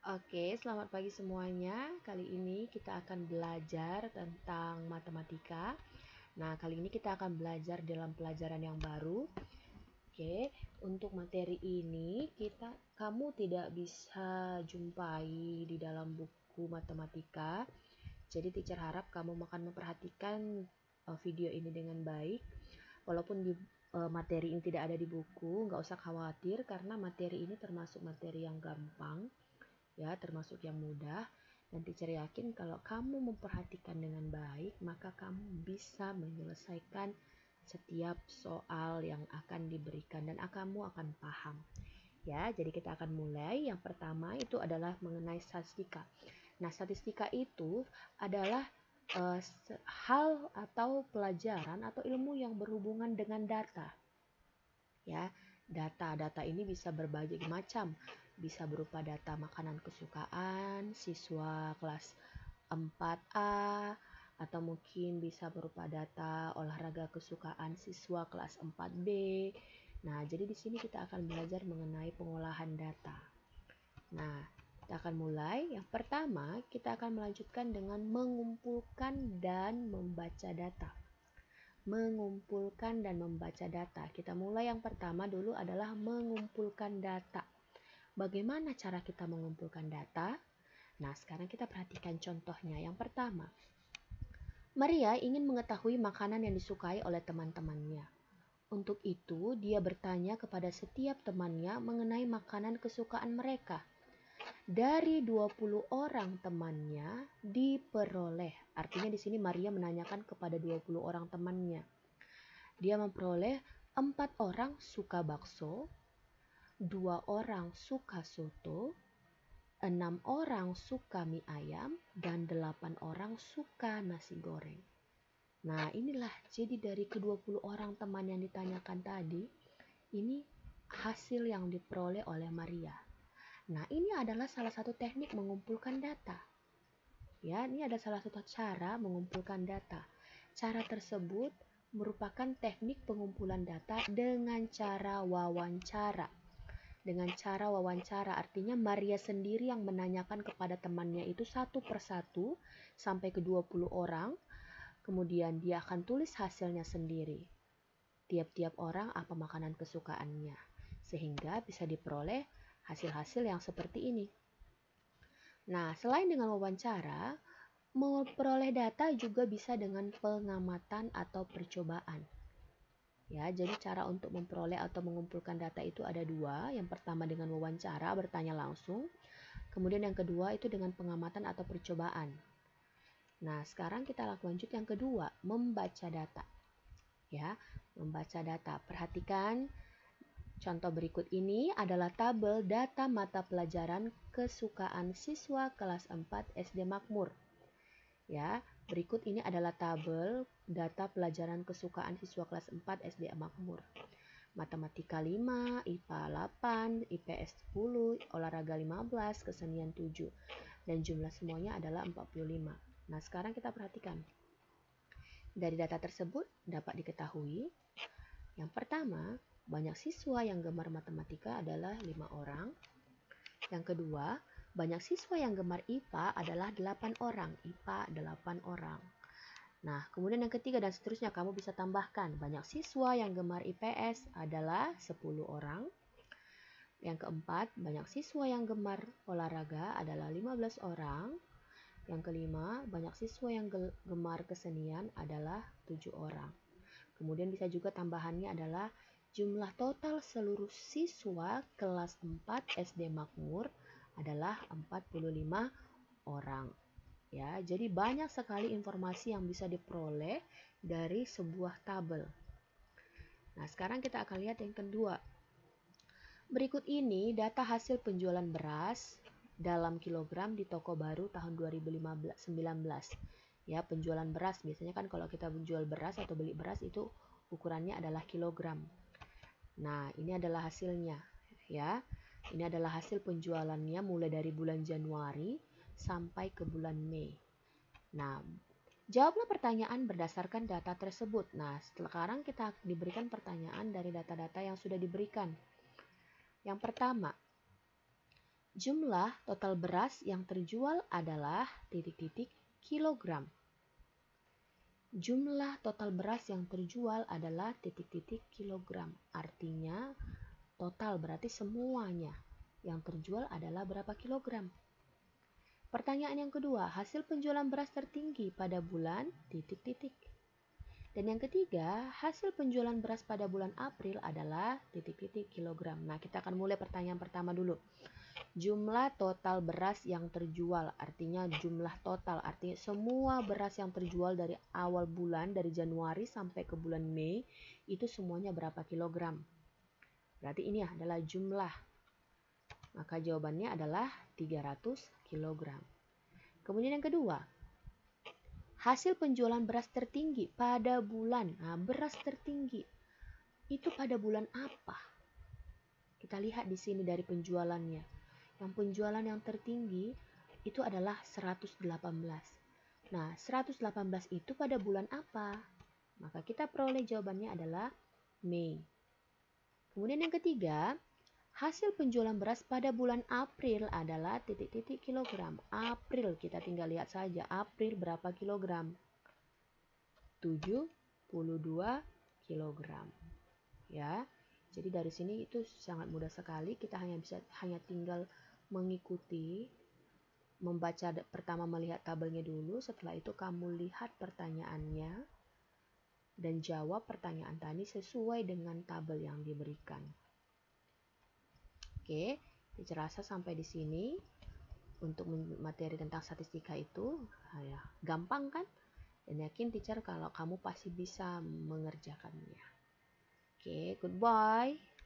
Oke, selamat pagi semuanya. Kali ini kita akan belajar tentang matematika. Nah, kali ini kita akan belajar dalam pelajaran yang baru. Oke, untuk materi ini kamu tidak bisa jumpai di dalam buku matematika. Jadi teacher harap kamu akan memperhatikan video ini dengan baik. Walaupun materi ini tidak ada di buku, nggak usah khawatir karena materi ini termasuk materi yang gampang. Ya, termasuk yang mudah, dan teacher yakin kalau kamu memperhatikan dengan baik, maka kamu bisa menyelesaikan setiap soal yang akan diberikan dan kamu akan paham. Ya, jadi kita akan mulai. Yang pertama itu adalah mengenai statistika. Nah, statistika itu adalah hal atau pelajaran atau ilmu yang berhubungan dengan data. Ya, data ini bisa berbagai macam, bisa berupa data makanan kesukaan siswa kelas 4A, atau mungkin bisa berupa data olahraga kesukaan siswa kelas 4B. Nah, jadi di sini kita akan belajar mengenai pengolahan data. Nah, kita akan mulai. Yang pertama, kita akan melanjutkan dengan mengumpulkan dan membaca data. Mengumpulkan dan membaca data. Kita mulai yang pertama dulu adalah mengumpulkan data. Bagaimana cara kita mengumpulkan data? Nah, sekarang kita perhatikan contohnya. Yang pertama, Maria ingin mengetahui makanan yang disukai oleh teman-temannya. Untuk itu, dia bertanya kepada setiap temannya mengenai makanan kesukaan mereka. Dari 20 orang temannya diperoleh. Artinya di sini Maria menanyakan kepada 20 orang temannya. Dia memperoleh 4 orang suka bakso, 2 orang suka soto, 6 orang suka mie ayam, dan 8 orang suka nasi goreng. Nah, inilah jadi dari ke-20 orang teman yang ditanyakan tadi, ini hasil yang diperoleh oleh Maria. Nah, ini adalah salah satu teknik mengumpulkan data. Ya, ini ada salah satu cara mengumpulkan data. Cara tersebut merupakan teknik pengumpulan data dengan cara wawancara. Dengan cara wawancara artinya Maria sendiri yang menanyakan kepada temannya itu satu persatu sampai ke 20 orang. Kemudian dia akan tulis hasilnya sendiri. Tiap-tiap orang apa makanan kesukaannya. Sehingga bisa diperoleh hasil-hasil yang seperti ini. Nah, selain dengan wawancara, memperoleh data juga bisa dengan pengamatan atau percobaan. Ya, jadi cara untuk memperoleh atau mengumpulkan data itu ada dua. Yang pertama dengan wawancara, bertanya langsung. Kemudian yang kedua itu dengan pengamatan atau percobaan. Nah, sekarang kita lanjut yang kedua, membaca data. Ya, membaca data. Perhatikan contoh berikut ini adalah tabel data mata pelajaran kesukaan siswa kelas 4 SD Makmur. Ya, berikut ini adalah tabel data pelajaran kesukaan siswa kelas 4 SD Makmur. Matematika 5, IPA 8, IPS 10, olahraga 15, kesenian 7. Dan jumlah semuanya adalah 45. Nah, sekarang kita perhatikan. Dari data tersebut dapat diketahui, yang pertama, banyak siswa yang gemar matematika adalah 5 orang. Yang kedua, banyak siswa yang gemar IPA adalah 8 orang. IPA 8 orang. Nah, kemudian yang ketiga dan seterusnya kamu bisa tambahkan. Banyak siswa yang gemar IPS adalah 10 orang. Yang keempat, banyak siswa yang gemar olahraga adalah 15 orang. Yang kelima, banyak siswa yang gemar kesenian adalah 7 orang. Kemudian bisa juga tambahannya adalah jumlah total seluruh siswa kelas 4 SD Makmur adalah 45 orang. Ya, jadi banyak sekali informasi yang bisa diperoleh dari sebuah tabel. Nah, sekarang kita akan lihat yang kedua. Berikut ini data hasil penjualan beras dalam kilogram di toko baru tahun 2019. Ya, penjualan beras biasanya kan kalau kita menjual beras atau beli beras itu ukurannya adalah kilogram. Nah, ini adalah hasilnya, ya. Ini adalah hasil penjualannya mulai dari bulan Januari sampai ke bulan Mei. Nah, jawablah pertanyaan berdasarkan data tersebut. Nah, sekarang kita diberikan pertanyaan dari data-data yang sudah diberikan. Yang pertama, Jumlah total beras yang terjual adalah titik-titik kilogram. Jumlah total beras yang terjual adalah titik-titik kilogram. Artinya total berarti semuanya. Yang terjual adalah berapa kilogram. Pertanyaan yang kedua, hasil penjualan beras tertinggi pada bulan titik-titik. Dan yang ketiga, hasil penjualan beras pada bulan April adalah titik-titik kilogram. Nah, kita akan mulai pertanyaan pertama dulu. Jumlah total beras yang terjual, artinya jumlah total, artinya semua beras yang terjual dari awal bulan, dari Januari sampai ke bulan Mei, itu semuanya berapa kilogram. Berarti ini adalah jumlah. Maka jawabannya adalah 300 kilogram. Kemudian yang kedua, hasil penjualan beras tertinggi pada bulan. Nah, beras tertinggi itu pada bulan apa? Kita lihat di sini dari penjualannya. Yang penjualan yang tertinggi itu adalah 118. Nah, 118 itu pada bulan apa? Maka kita peroleh jawabannya adalah Mei. Kemudian yang ketiga, hasil penjualan beras pada bulan April adalah titik-titik kilogram. April, kita tinggal lihat saja. April berapa kilogram? 72 kilogram. Ya. Jadi dari sini itu sangat mudah sekali. Kita hanya tinggal mengikuti, membaca pertama, melihat tabelnya dulu. Setelah itu kamu lihat pertanyaannya dan jawab pertanyaan tadi sesuai dengan tabel yang diberikan. Oke, teacher rasa sampai di sini untuk materi tentang statistika itu ya, gampang kan? Dan yakin teacher kalau kamu pasti bisa mengerjakannya. Oke, goodbye.